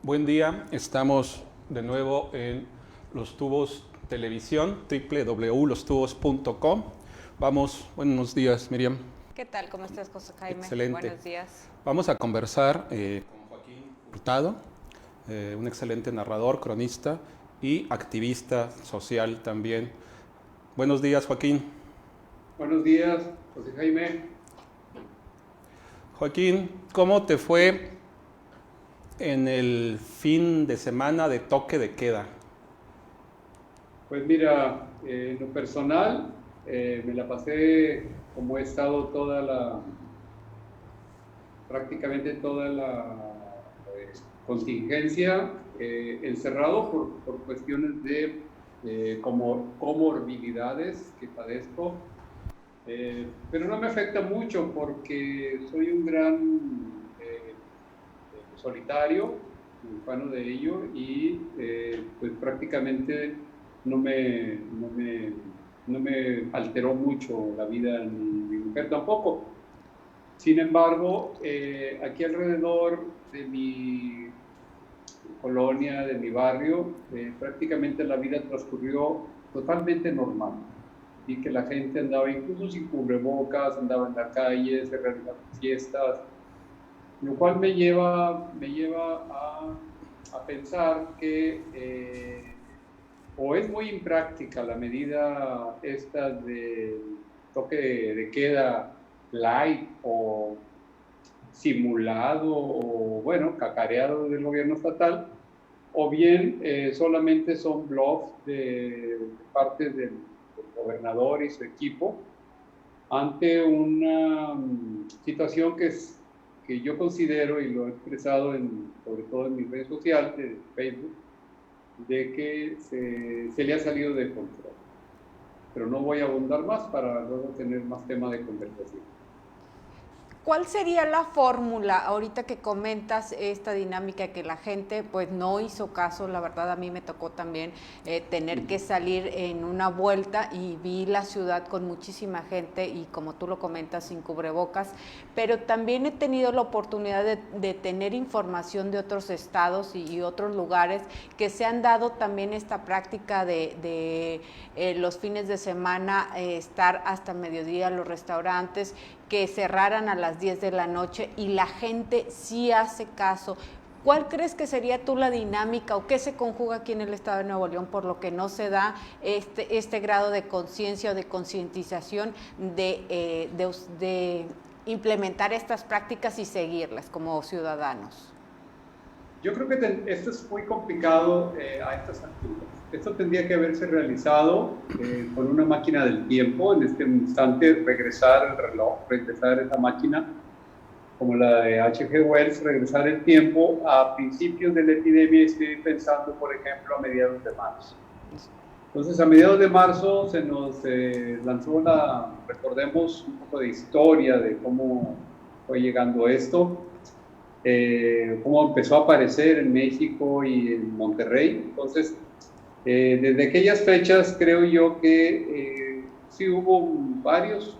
Buen día, estamos de nuevo en Los Tubos Televisión, www.lostubos.com. Buenos días, Miriam. ¿Qué tal? ¿Cómo estás, José Jaime? Excelente. Buenos días. Vamos a conversar con Joaquín Hurtado, un excelente narrador, cronista y activista social también. Buenos días, Joaquín. Buenos días, José Jaime. Joaquín, ¿cómo te fue en el fin de semana de toque de queda? Pues mira, en lo personal, me la pasé como he estado prácticamente toda la contingencia, encerrado por cuestiones de comorbilidades que padezco, pero no me afecta mucho porque soy un gran solitario, ufano de ello, y pues prácticamente no me alteró mucho la vida ni mi mujer tampoco. Sin embargo, aquí alrededor de mi colonia, de mi barrio, prácticamente la vida transcurrió totalmente normal. Vi que la gente andaba incluso sin cubrebocas, andaba en la calle, se realizaban fiestas, lo cual me lleva a pensar que o es muy impráctica la medida esta de toque de queda light o simulado o bueno, cacareado del gobierno estatal, o bien solamente son bluffs de parte del gobernador y su equipo ante una situación que yo considero, y lo he expresado sobre todo en mis redes sociales, de Facebook, de que se le ha salido de control. Pero no voy a abundar más para luego tener más tema de conversación. ¿Cuál sería la fórmula ahorita que comentas esta dinámica que la gente pues no hizo caso? La verdad a mí me tocó también tener que salir en una vuelta y vi la ciudad con muchísima gente y como tú lo comentas sin cubrebocas, pero también he tenido la oportunidad de tener información de otros estados y otros lugares que se han dado también esta práctica de los fines de semana estar hasta mediodía en los restaurantes, que cerraran a las 10 de la noche y la gente sí hace caso. ¿Cuál crees que sería tú la dinámica o qué se conjuga aquí en el estado de Nuevo León por lo que no se da este grado de conciencia o de concientización de implementar estas prácticas y seguirlas como ciudadanos? Yo creo que esto es muy complicado a estas alturas. Esto tendría que haberse realizado con una máquina del tiempo, en este instante regresar el reloj, regresar esa máquina, como la de H.G. Wells, regresar el tiempo a principios de la epidemia, y estoy pensando, por ejemplo, a mediados de marzo. Entonces, a mediados de marzo se nos lanzó recordemos un poco de historia de cómo fue llegando esto. Cómo empezó a aparecer en México y en Monterrey. Entonces, desde aquellas fechas creo yo que sí hubo varios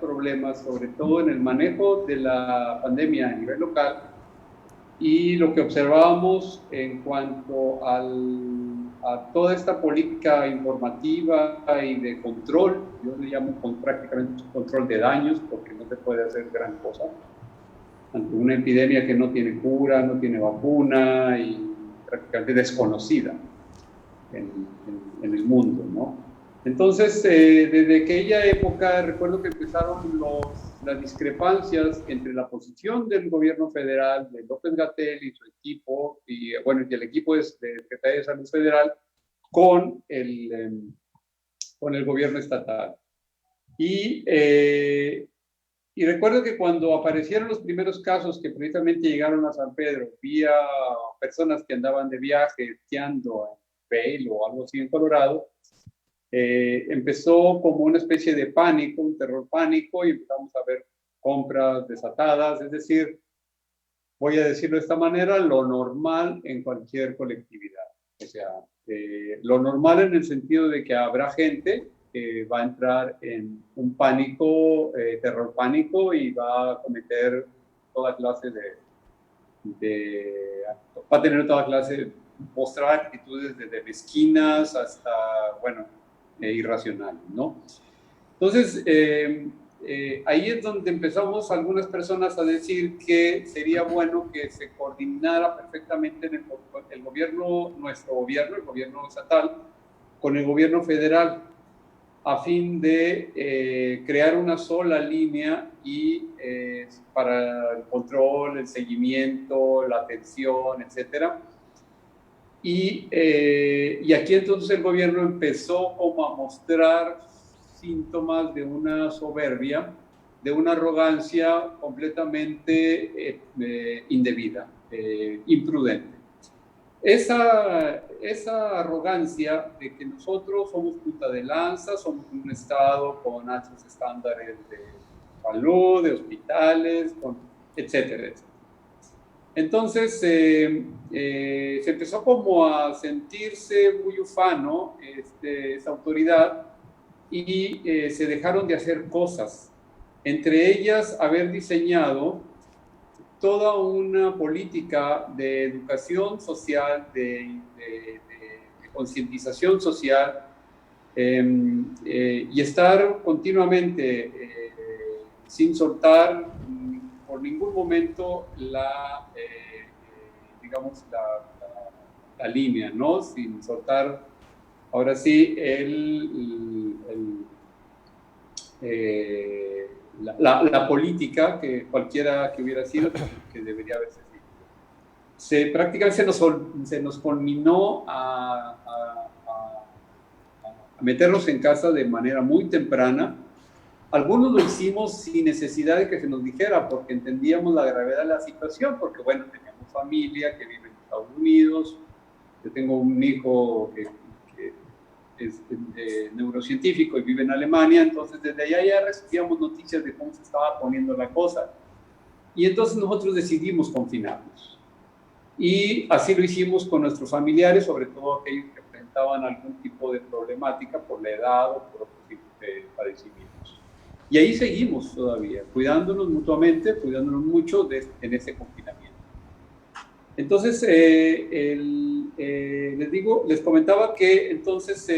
problemas, sobre todo en el manejo de la pandemia a nivel local, y lo que observábamos en cuanto a toda esta política informativa y de control, yo le llamo prácticamente control de daños, porque no se puede hacer gran cosa ante una epidemia que no tiene cura, no tiene vacuna y prácticamente desconocida en el mundo, ¿no? Entonces, desde aquella época recuerdo que empezaron las discrepancias entre la posición del gobierno federal, de López-Gatell y su equipo, y bueno, y el equipo de Secretaría de Salud Federal, con el gobierno estatal. Y recuerdo que cuando aparecieron los primeros casos que precisamente llegaron a San Pedro, vía personas que andaban de viaje, esquiando en Vail o algo así en Colorado, empezó como una especie de pánico, un terror pánico, y empezamos a ver compras desatadas, es decir, voy a decirlo de esta manera, lo normal en cualquier colectividad. O sea, lo normal en el sentido de que habrá gente que va a entrar en un pánico, terror pánico, y va a cometer toda clase va a tener toda clase, mostrar actitudes desde mezquinas hasta, bueno, irracionales, ¿no? Entonces, ahí es donde empezamos algunas personas a decir que sería bueno que se coordinara perfectamente el gobierno, nuestro gobierno, el gobierno estatal, con el gobierno federal, a fin de crear una sola línea y para el control, el seguimiento, la atención, etcétera. Y aquí entonces el gobierno empezó como a mostrar síntomas de una soberbia, de una arrogancia completamente indebida, imprudente. Esa arrogancia de que nosotros somos punta de lanza, somos un Estado con altos estándares de salud, de hospitales, etcétera, etcétera. Entonces se empezó como a sentirse muy ufano esa autoridad y se dejaron de hacer cosas, entre ellas haber diseñado toda una política de educación social, de concientización social, y estar continuamente sin soltar por ningún momento digamos, la línea, ¿no? Sin soltar, ahora sí, la política que cualquiera que hubiera sido, que debería haberse sido. Prácticamente se nos conminó a meternos en casa de manera muy temprana. Algunos lo hicimos sin necesidad de que se nos dijera, porque entendíamos la gravedad de la situación, porque bueno, teníamos familia que vive en Estados Unidos, yo tengo un hijo que es neurocientífico y vive en Alemania, entonces desde allá ya recibíamos noticias de cómo se estaba poniendo la cosa. Y entonces nosotros decidimos confinarnos. Y así lo hicimos con nuestros familiares, sobre todo aquellos que enfrentaban algún tipo de problemática por la edad o por otro tipo de padecimientos. Y ahí seguimos todavía, cuidándonos mutuamente, cuidándonos mucho en ese confinamiento. Entonces, les comentaba que entonces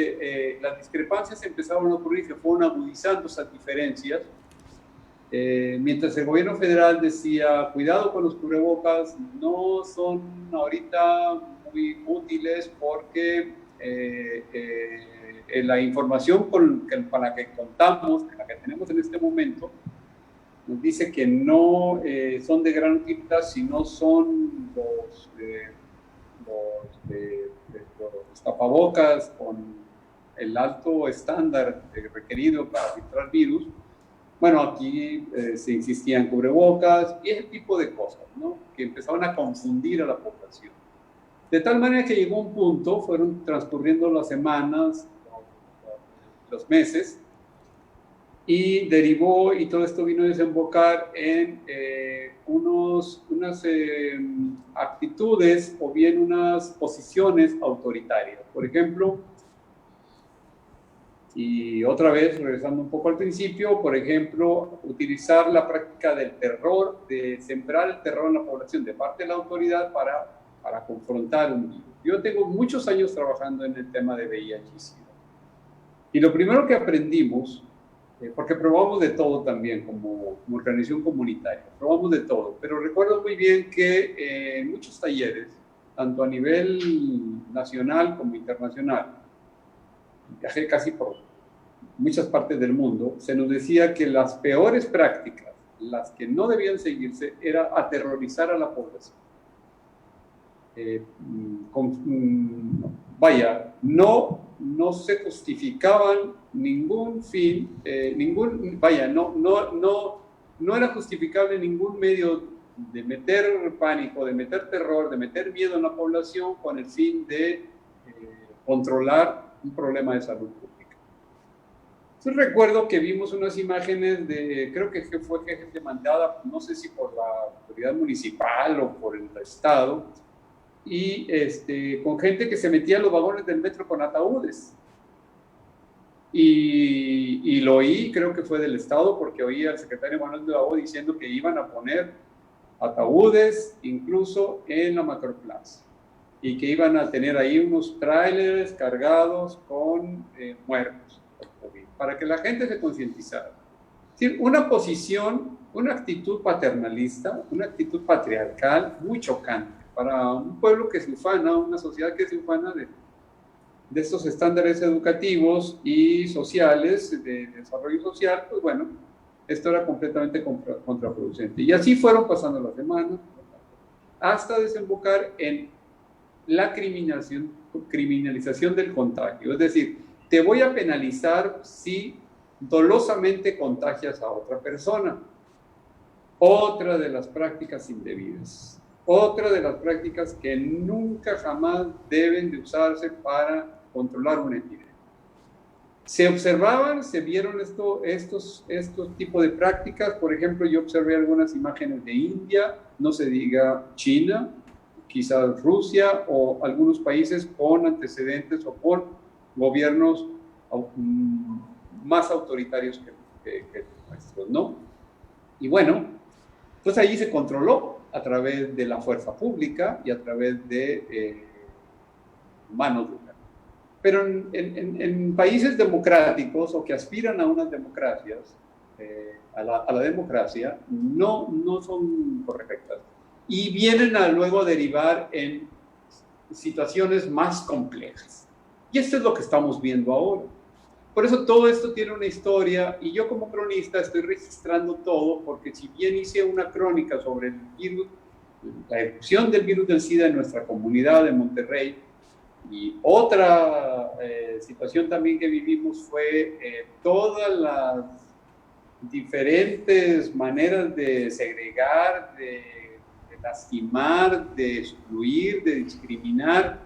las discrepancias empezaron a ocurrir, se fueron agudizando esas diferencias, mientras el gobierno federal decía, cuidado con los cubrebocas, no son ahorita muy útiles porque la información con la que contamos, la que tenemos en este momento, nos dice que no son de gran utilidad si no son los tapabocas con el alto estándar requerido para filtrar virus. Bueno, aquí se insistía en cubrebocas y ese tipo de cosas, ¿no? Que empezaban a confundir a la población. De tal manera que llegó un punto, fueron transcurriendo las semanas, los meses, y derivó, y todo esto vino a desembocar en unas actitudes o bien unas posiciones autoritarias. Por ejemplo, y otra vez, regresando un poco al principio, por ejemplo, utilizar la práctica del terror, de sembrar el terror en la población de parte de la autoridad para confrontar un virus. Yo tengo muchos años trabajando en el tema de VIH y SIDA. Y lo primero que aprendimos, porque probamos de todo también como organización comunitaria, probamos de todo, pero recuerdo muy bien que en muchos talleres, tanto a nivel nacional como internacional, viajé casi por muchas partes del mundo, se nos decía que las peores prácticas, las que no debían seguirse, era aterrorizar a la población. No se justificaban ningún fin, no era justificable ningún medio de meter pánico, de meter terror, de meter miedo en la población con el fin de controlar un problema de salud pública. Entonces recuerdo que vimos unas imágenes creo que fue gente mandada, no sé si por la autoridad municipal o por el estado, y con gente que se metía en los vagones del metro con ataúdes. Y lo oí, creo que fue del estado, porque oí al secretario Manuel de Davo diciendo que iban a poner ataúdes, incluso en la Macroplaza, y que iban a tener ahí unos tráileres cargados con muertos, para que la gente se concientizara. Es decir, una posición, una actitud paternalista, una actitud patriarcal muy chocante para un pueblo que se ufana, una sociedad que se ufana de estos estándares educativos y sociales, de desarrollo social. Pues bueno, esto era completamente contraproducente. Y así fueron pasando las semanas, hasta desembocar en la criminalización del contagio. Es decir, te voy a penalizar si dolosamente contagias a otra persona. Otra de las prácticas indebidas. Otra de las prácticas que nunca jamás deben de usarse para controlar una epidemia. Se observaban, se vieron estos tipos de prácticas. Por ejemplo, yo observé algunas imágenes de India, no se diga China, quizás Rusia o algunos países con antecedentes o con gobiernos más autoritarios que nuestros, ¿no? Y bueno, pues allí se controló a través de la fuerza pública y a través de manos de obra. Pero en países democráticos o que aspiran a unas democracias, a la democracia, no son correctas. Y vienen a luego derivar en situaciones más complejas. Y esto es lo que estamos viendo ahora. Por eso todo esto tiene una historia, y yo como cronista estoy registrando todo, porque si bien hice una crónica sobre el virus, la erupción del virus del SIDA en nuestra comunidad de Monterrey, y otra situación también que vivimos fue todas las diferentes maneras de segregar, de lastimar, de excluir, de discriminar,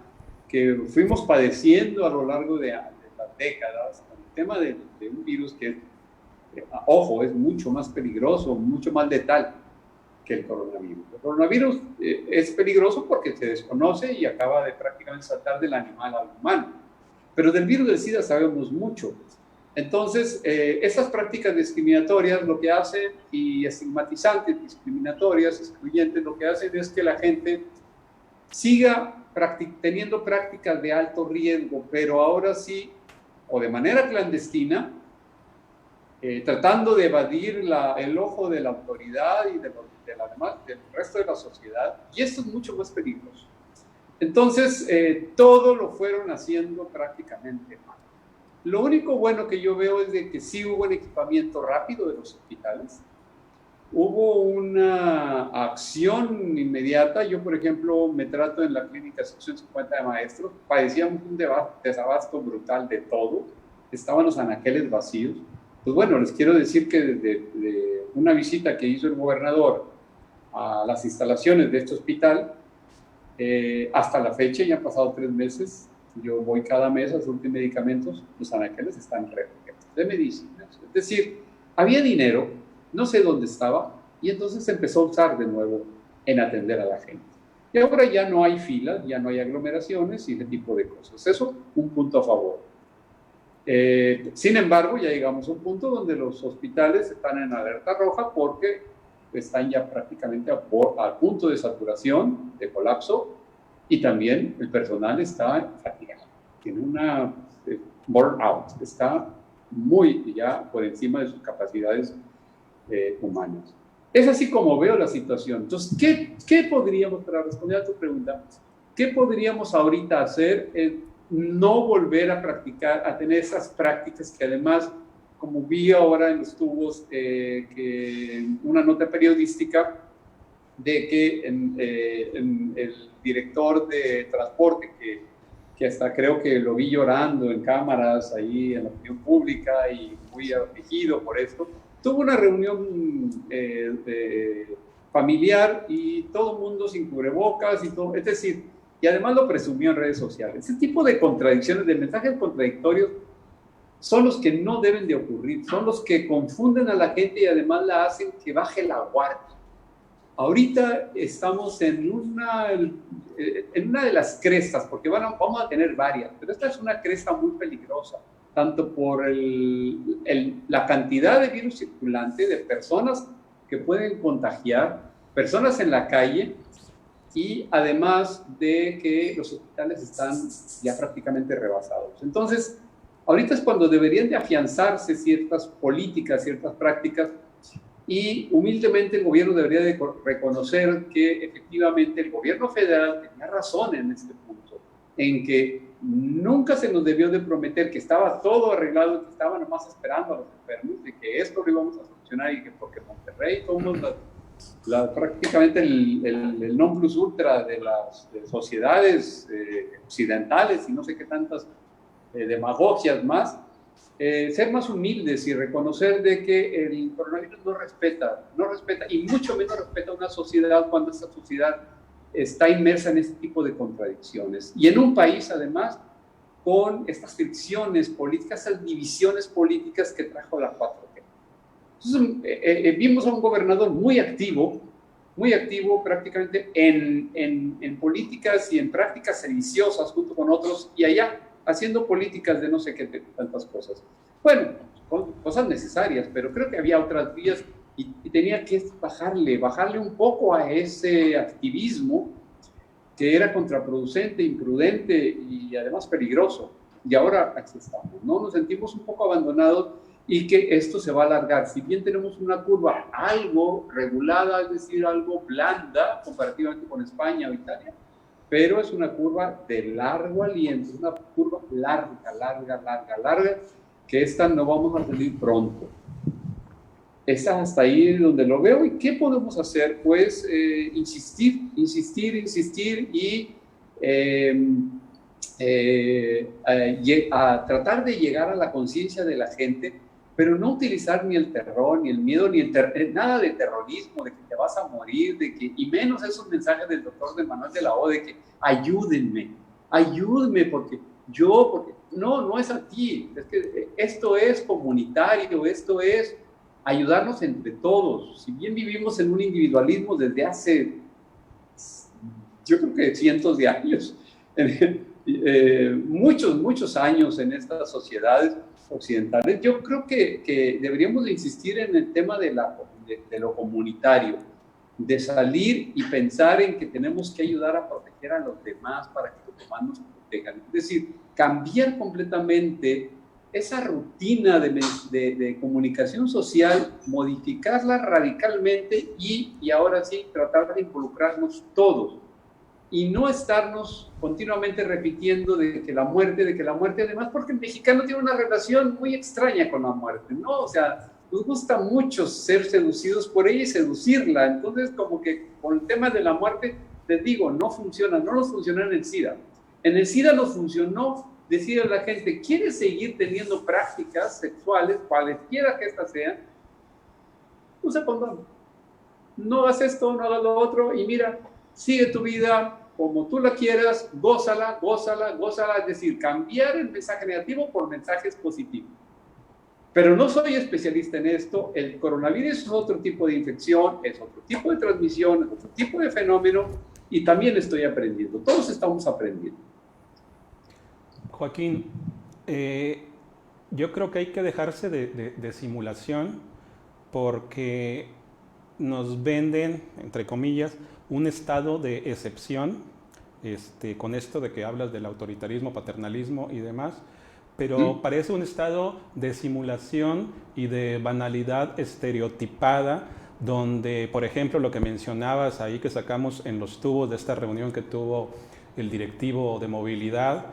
que fuimos padeciendo a lo largo de las décadas. El tema de un virus que, ojo, es mucho más peligroso, mucho más letal que el coronavirus. El coronavirus es peligroso porque se desconoce y acaba de prácticamente saltar del animal al humano. Pero del virus del SIDA sabemos mucho. Entonces, esas prácticas discriminatorias lo que hacen, y estigmatizantes, discriminatorias, excluyentes, lo que hacen es que la gente siga teniendo prácticas de alto riesgo, pero ahora sí, o de manera clandestina, tratando de evadir el ojo de la autoridad y del resto de la sociedad, y esto es mucho más peligroso. Entonces, todo lo fueron haciendo prácticamente mal. Lo único bueno que yo veo es de que sí hubo un equipamiento rápido de los hospitales, hubo una acción inmediata. Yo, por ejemplo, me trato en la clínica sección 50 de maestros, padecíamos un desabasto brutal de todo, estaban los anaqueles vacíos. Pues bueno, les quiero decir que desde una visita que hizo el gobernador a las instalaciones de este hospital, hasta la fecha, ya han pasado 3 meses, yo voy cada mes a surtir medicamentos, los anaqueles están repletos de medicinas. Es decir, había dinero, no sé dónde estaba, y entonces se empezó a usar de nuevo en atender a la gente. Y ahora ya no hay filas, ya no hay aglomeraciones y ese tipo de cosas. Eso, un punto a favor. Sin embargo, ya llegamos a un punto donde los hospitales están en alerta roja porque están ya prácticamente a punto de saturación, de colapso, y también el personal está fatigado, tiene una burnout, está muy ya por encima de sus capacidades humanas. Es así como veo la situación. Entonces, ¿qué podríamos, para responder a tu pregunta, qué podríamos ahorita hacer? No volver a practicar, a tener esas prácticas que además, como vi ahora en los tubos, que una nota periodística de que el director de transporte, que hasta creo que lo vi llorando en cámaras ahí en la opinión pública y muy afligido por esto, tuvo una reunión familiar y todo el mundo sin cubrebocas y todo, es decir, y además lo presumió en redes sociales. Ese tipo de contradicciones, de mensajes contradictorios, son los que no deben de ocurrir, son los que confunden a la gente y además la hacen que baje la guardia. Ahorita estamos en una de las crestas, porque vamos a tener varias, pero esta es una cresta muy peligrosa, tanto por la cantidad de virus circulante, de personas que pueden contagiar, personas en la calle y además de que los hospitales están ya prácticamente rebasados. Entonces, ahorita es cuando deberían de afianzarse ciertas políticas, ciertas prácticas, y humildemente el gobierno debería de reconocer que efectivamente el gobierno federal tenía razón en este punto, en que nunca se nos debió de prometer que estaba todo arreglado, que estaban nomás esperando a los enfermos, de que esto lo íbamos a solucionar y que porque Monterrey somos prácticamente el non plus ultra de las sociedades occidentales y no sé qué tantas demagogias más. Ser más humildes y reconocer de que el coronavirus no respeta y mucho menos respeta a una sociedad cuando esa sociedad está inmersa en este tipo de contradicciones. Y en un país, además, con estas fricciones políticas, esas divisiones políticas que trajo la 4T. Entonces, vimos a un gobernador muy activo prácticamente en políticas y en prácticas sediciosas junto con otros, y allá haciendo políticas de no sé qué tantas cosas. Bueno, cosas necesarias, pero creo que había otras vías y tenía que bajarle un poco a ese activismo que era contraproducente, imprudente y además peligroso. Y ahora aquí estamos, ¿no? Nos sentimos un poco abandonados y que esto se va a alargar. Si bien tenemos una curva algo regulada, es decir, algo blanda comparativamente con España o Italia, pero es una curva de largo aliento, una curva larga, que esta no vamos a salir pronto. Esta hasta ahí donde lo veo. ¿Y qué podemos hacer? Pues insistir y a tratar de llegar a la conciencia de la gente, pero no utilizar ni el terror, ni el miedo, nada de terrorismo, de que te vas a morir, y menos esos mensajes del doctor de Manuel de la O de que ayúdenme, porque no es a ti, es que esto es comunitario, esto es ayudarnos entre todos. Si bien vivimos en un individualismo desde hace, yo creo que cientos de años, muchos años en estas sociedades occidentales, yo creo que deberíamos de insistir en el tema de lo comunitario, de salir y pensar en que tenemos que ayudar a proteger a los demás para que los demás nos protejan. Es decir, cambiar completamente esa rutina de comunicación social, modificarla radicalmente y ahora sí tratar de involucrarnos todos y no estarnos continuamente repitiendo de que la muerte, además porque el mexicano tiene una relación muy extraña con la muerte, ¿no? O sea, nos gusta mucho ser seducidos por ella y seducirla. Entonces, como que con el tema de la muerte, les digo, no nos funcionó en el SIDA. En el SIDA nos funcionó decir a la gente, ¿quieres seguir teniendo prácticas sexuales, cualesquiera que estas sean? Usa condón. No hagas esto, no hagas lo otro, y mira, sigue tu vida como tú la quieras, gózala, es decir, cambiar el mensaje negativo por mensajes positivos. Pero no soy especialista en esto, el coronavirus es otro tipo de infección, es otro tipo de transmisión, es otro tipo de fenómeno, y también estoy aprendiendo, todos estamos aprendiendo. Joaquín, yo creo que hay que dejarse de simulación porque nos venden, entre comillas, un estado de excepción, con esto de que hablas del autoritarismo, paternalismo y demás, pero parece un estado de simulación y de banalidad estereotipada, donde, por ejemplo, lo que mencionabas ahí que sacamos en los tubos de esta reunión que tuvo el directivo de movilidad,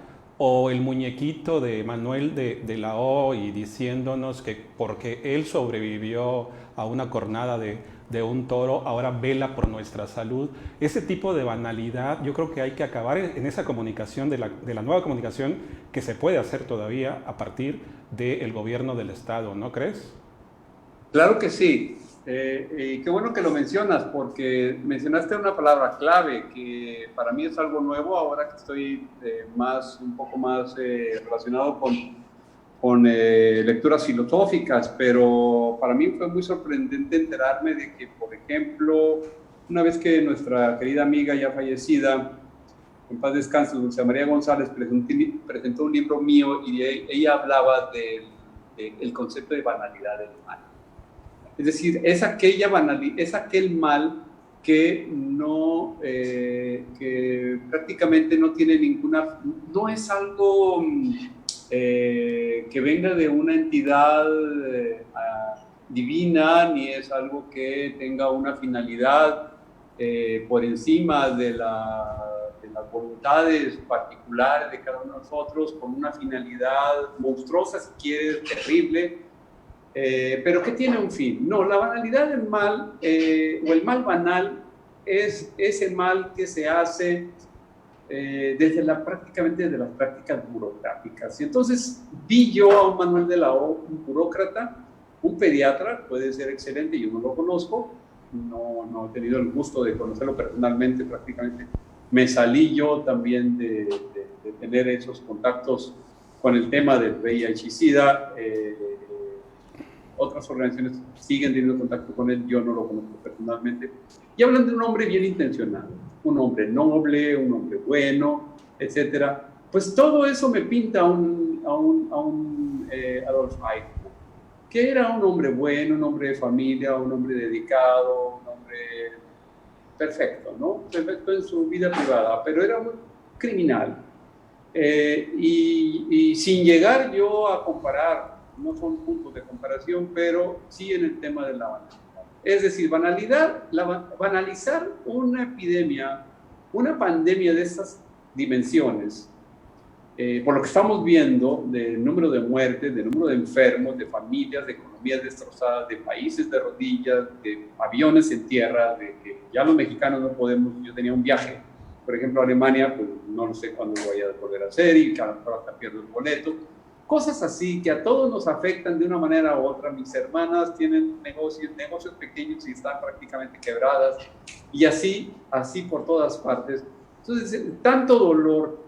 o el muñequito de Manuel de la O y diciéndonos que porque él sobrevivió a una cornada de un toro, ahora vela por nuestra salud. Ese tipo de banalidad, yo creo que hay que acabar en esa comunicación, de la nueva comunicación que se puede hacer todavía a partir del gobierno del Estado, ¿no crees? Claro que sí. Y qué bueno que lo mencionas, porque mencionaste una palabra clave que para mí es algo nuevo ahora que estoy un poco más relacionado con lecturas filosóficas, pero para mí fue muy sorprendente enterarme de que, por ejemplo, una vez que nuestra querida amiga ya fallecida, en paz descanse, Dulce María González, presentó un libro mío y ella hablaba del concepto de banalidad del mal. Es decir, es aquel mal que no, que prácticamente no tiene ninguna, no es algo que venga de una entidad divina, ni es algo que tenga una finalidad por encima de las voluntades particulares de cada uno de nosotros, con una finalidad monstruosa, si quieres, terrible, pero que tiene un fin. No, la banalidad del mal, o el mal banal, es ese mal que se hace prácticamente desde las prácticas burocráticas. Y entonces vi yo a un Manuel de la O, un burócrata, un pediatra, puede ser excelente, yo no lo conozco, no he tenido el gusto de conocerlo personalmente, prácticamente me salí yo también de tener esos contactos con el tema del VIH y SIDA. Otras organizaciones siguen teniendo contacto con él, yo no lo conozco personalmente. Y hablan de un hombre bien intencionado, un hombre noble, un hombre bueno, etcétera. Pues todo eso me pinta a un Adolf Eichmann, que era un hombre bueno, un hombre de familia, un hombre dedicado, un hombre perfecto, ¿no? Perfecto en su vida privada, pero era un criminal. Y sin llegar yo a comparar, no son puntos de comparación, pero sí en el tema de la banalidad. Es decir, banalizar una epidemia, una pandemia de estas dimensiones, por lo que estamos viendo, del número de muertes, del número de enfermos, de familias, de economías destrozadas, de países de rodillas, de aviones en tierra, de que ya los mexicanos no podemos. Yo tenía un viaje, por ejemplo, a Alemania, pues no lo sé cuándo lo vaya a poder hacer y cada vez hasta pierdo el boleto. Cosas así que a todos nos afectan de una manera u otra. Mis hermanas tienen negocios pequeños y están prácticamente quebradas, y así por todas partes. Entonces, tanto dolor,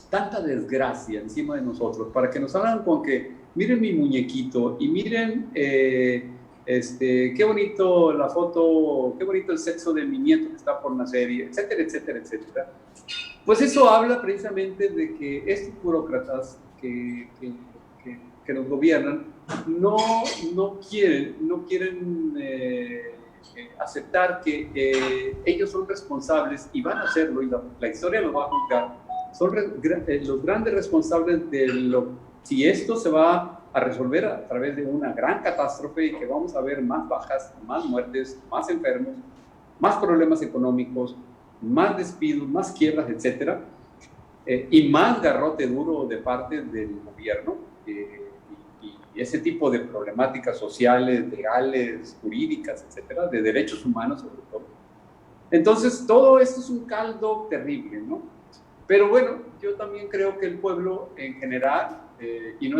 tanta desgracia encima de nosotros, para que nos hagan con que, miren mi muñequito, y miren, qué bonito la foto, qué bonito el sexo de mi nieto que está por nacer, etcétera, etcétera, etcétera. Pues eso habla precisamente de que estos burócratas que nos gobiernan no quieren aceptar que ellos son responsables, y van a hacerlo, y la historia lo va a juzgar. Son los grandes responsables de si esto se va a resolver a través de una gran catástrofe, y que vamos a ver más bajas, más muertes, más enfermos, más problemas económicos, más despidos, más quiebras, etcétera, y más garrote duro de parte del gobierno, y ese tipo de problemáticas sociales, legales, jurídicas, etcétera, de derechos humanos sobre todo. Entonces, todo esto es un caldo terrible, ¿no? Pero bueno, yo también creo que el pueblo en general, y no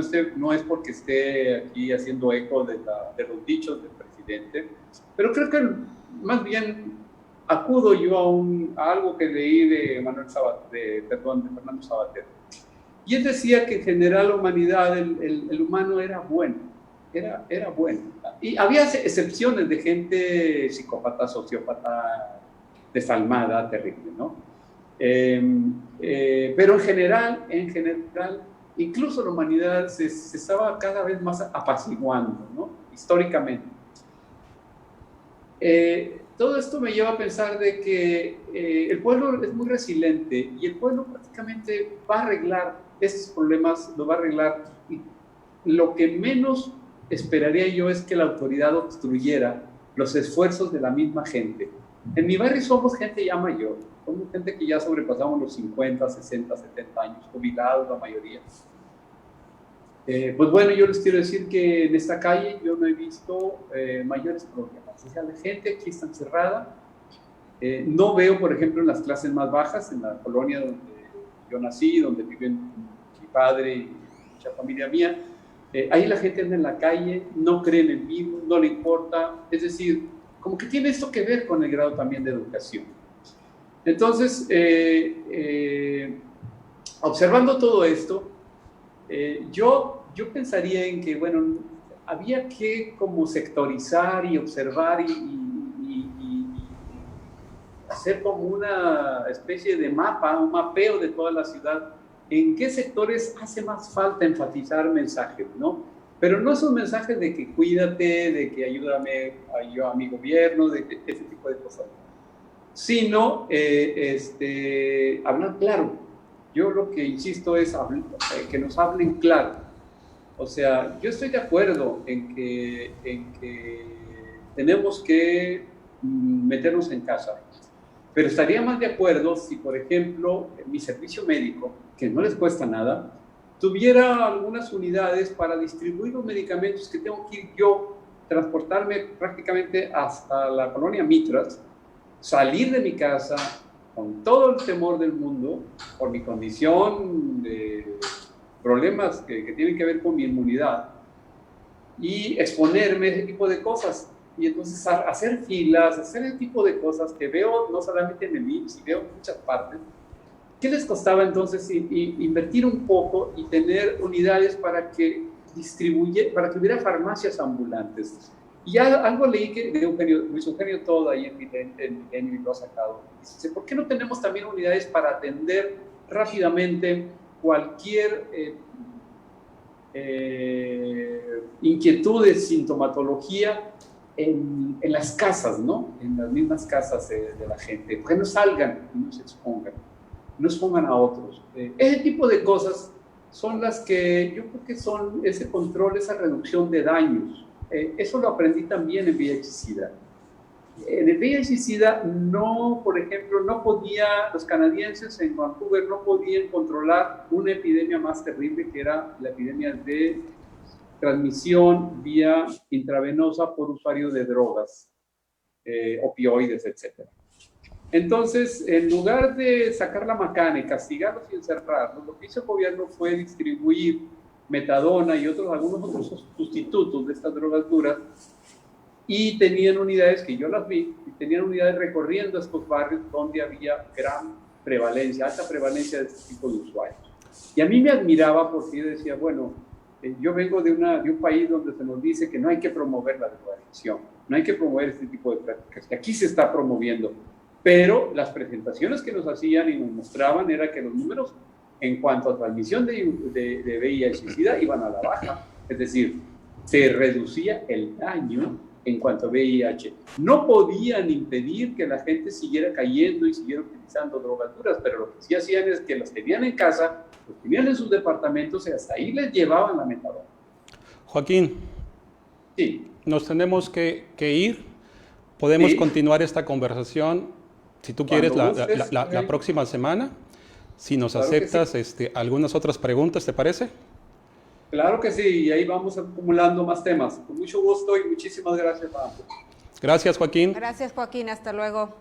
es porque esté aquí haciendo eco de los dichos del presidente, pero creo que más bien acudo yo a algo que leí de Fernando Sabater. Y él decía que en general la humanidad, el humano era bueno, era bueno. Y había excepciones de gente psicópata, sociópata, desalmada, terrible, ¿no? Pero en general, incluso la humanidad se estaba cada vez más apaciguando, ¿no? Históricamente. Todo esto me lleva a pensar de que el pueblo es muy resiliente, y el pueblo prácticamente va a arreglar estos problemas, lo va a arreglar. Y lo que menos esperaría yo es que la autoridad obstruyera los esfuerzos de la misma gente. En mi barrio somos gente ya mayor, somos gente que ya sobrepasamos los 50, 60, 70 años, jubilados la mayoría. Pues bueno, yo les quiero decir que en esta calle yo no he visto mayores problemas. O sea, la gente aquí está encerrada. No veo, por ejemplo, en las clases más bajas, en la colonia donde yo nací, donde viven mi padre y mucha familia mía, ahí la gente anda en la calle, no cree en el virus, no le importa. Es decir, como que tiene esto que ver con el grado también de educación. Entonces, observando todo esto, yo pensaría en que, bueno, había que como sectorizar y observar y hacer como una especie de mapa, un mapeo de toda la ciudad, en qué sectores hace más falta enfatizar mensajes, ¿no? Pero no son mensajes de que cuídate, de que ayúdame a mi gobierno, de que, ese tipo de cosas, sino hablar claro. Yo lo que insisto es que nos hablen claro. O sea, yo estoy de acuerdo en que tenemos que meternos en casa, pero estaría más de acuerdo si, por ejemplo, mi servicio médico, que no les cuesta nada, tuviera algunas unidades para distribuir los medicamentos que tengo que ir yo, transportarme prácticamente hasta la colonia Mitras, salir de mi casa con todo el temor del mundo por mi condición de problemas que tienen que ver con mi inmunidad y exponerme a ese tipo de cosas. Y entonces hacer filas, hacer el tipo de cosas que veo no solamente en el IMSS, veo en muchas partes. ¿Qué les costaba entonces invertir un poco y tener unidades para que para que hubiera farmacias ambulantes? Y ya algo leí que de Luis Eugenio Todo ahí en lo ha sacado. Dice, ¿por qué no tenemos también unidades para atender rápidamente cualquier inquietud de sintomatología en las casas, ¿no? En las mismas casas de la gente? ¿Por qué no salgan y no se expongan? No expongan a otros. Ese tipo de cosas son las que yo creo que son ese control, esa reducción de daños. Eso lo aprendí también en VIH-Sida. En el VIH-Sida no, por ejemplo, los canadienses en Vancouver no podían controlar una epidemia más terrible, que era la epidemia de transmisión vía intravenosa por usuario de drogas, opioides, etc. Entonces, en lugar de sacar la macana y castigarlos y encerrarlos, lo que hizo el gobierno fue distribuir metadona y algunos otros sustitutos de estas drogas duras, y tenían unidades, que yo las vi, y tenían unidades recorriendo estos barrios donde había gran prevalencia, alta prevalencia de este tipo de usuarios. Y a mí me admiraba porque yo decía, bueno, yo vengo de un país donde se nos dice que no hay que promover la drogadicción, no hay que promover este tipo de prácticas, que aquí se está promoviendo. Pero las presentaciones que nos hacían y nos mostraban era que los números en cuanto a transmisión de VIH-Sida iban a la baja. Es decir, se reducía el daño en cuanto a VIH. No podían impedir que la gente siguiera cayendo y siguiera utilizando drogas duras, pero lo que sí hacían es que los tenían en casa, los tenían en sus departamentos y hasta ahí les llevaban la metadona. Joaquín, sí, nos tenemos que ir. Podemos sí. continuar esta conversación, si tú quieres, la próxima semana. Si nos aceptas sí. Algunas otras preguntas, ¿te parece? Claro que sí, y ahí vamos acumulando más temas. Con mucho gusto y muchísimas gracias a ambos. Gracias, Joaquín. Gracias, Joaquín. Hasta luego.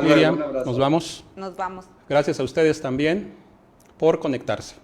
Miriam, nos vamos. Nos vamos. Gracias a ustedes también por conectarse.